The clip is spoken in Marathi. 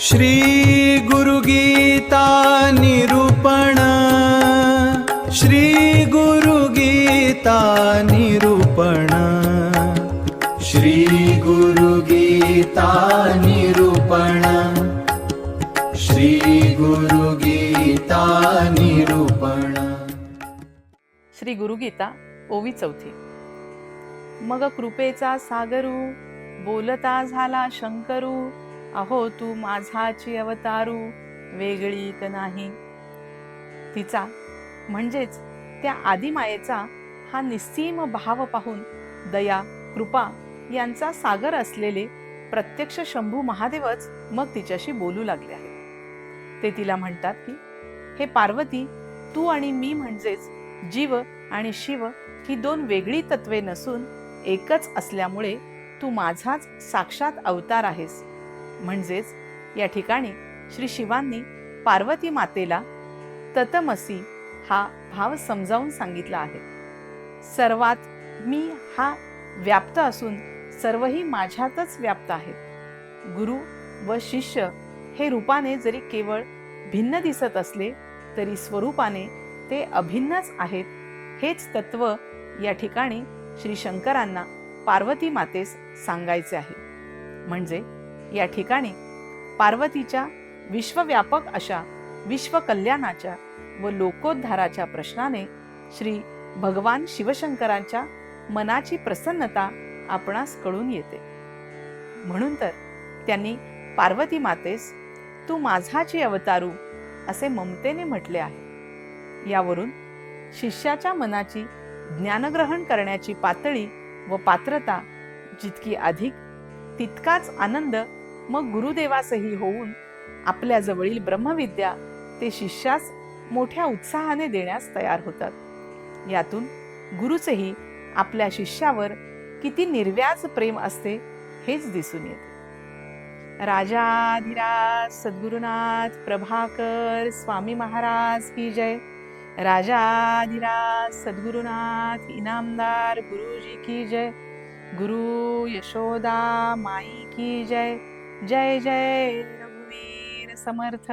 श्री गुरुगीता निरूपण, श्री गुरुगीता निरूपण, श्री गुरुगीता निरूपण, श्री गुरुगीता निरूपण। श्री गुरुगीता ओवी चौथी। मग कृपेचा सागरू बोलता झाला शंकरू, अहो तू माझाची अवतारू वेगळीक नाही। तिचा म्हणजेच त्या आदिमायेचा हा निस्सीम भाव पाहून दया कृपा यांचा सागर असलेले प्रत्यक्ष शंभू महादेवच मग तिच्याशी बोलू लागले आहेत। ते तिला म्हणतात की हे पार्वती, तू आणि मी म्हणजेच जीव आणि शिव ही दोन वेगळी तत्वे नसून एकच असल्यामुळे तू माझाच साक्षात अवतार आहेस। म्हणजेच या ठिकाणी श्री शिवांनी पार्वती मातेला ततमसी हा भाव समजावून सांगितला आहे। सर्वात मी हा व्याप्त असून सर्वही माझ्यातच व्याप्त आहेत। गुरु व शिष्य हे रूपाने जरी केवळ भिन्न दिसत असले तरी स्वरूपाने ते अभिन्नच आहेत, हेच तत्व या ठिकाणी श्री शंकरांना पार्वती मातेस सांगायचे आहे। म्हणजे या ठिकाणी पार्वतीच्या विश्वव्यापक अशा विश्वकल्याणाच्या व लोकोद्धाराच्या प्रश्नाने श्री भगवान शिवशंकरांच्या मनाची प्रसन्नता आपणास कळून येते। म्हणून तर त्यांनी पार्वती मातेस तू माझाची अवतारू असे ममतेने म्हटले आहे। यावरून शिष्याच्या मनाची ज्ञानग्रहण करण्याची पातळी व पात्रता जितकी अधिक तितकाच आनंद मग गुरुदेवासही होऊन आपल्या जवळील ब्रह्मविद्या ते शिष्यास मोठ्या उत्साहाने देण्यास तयार होतात। यातून गुरुचेही आपल्या शिष्यावर किती निर्व्याज प्रेम असते हेच दिसून येते। राजाधिराज सद्गुरुनाथ प्रभाकर स्वामी महाराज की जय। राजाधिराज सद्गुरुनाथ इनामदार गुरुजी की जय। गुरु यशोदा माई की जय। जय जय रघुवीर समर्थ।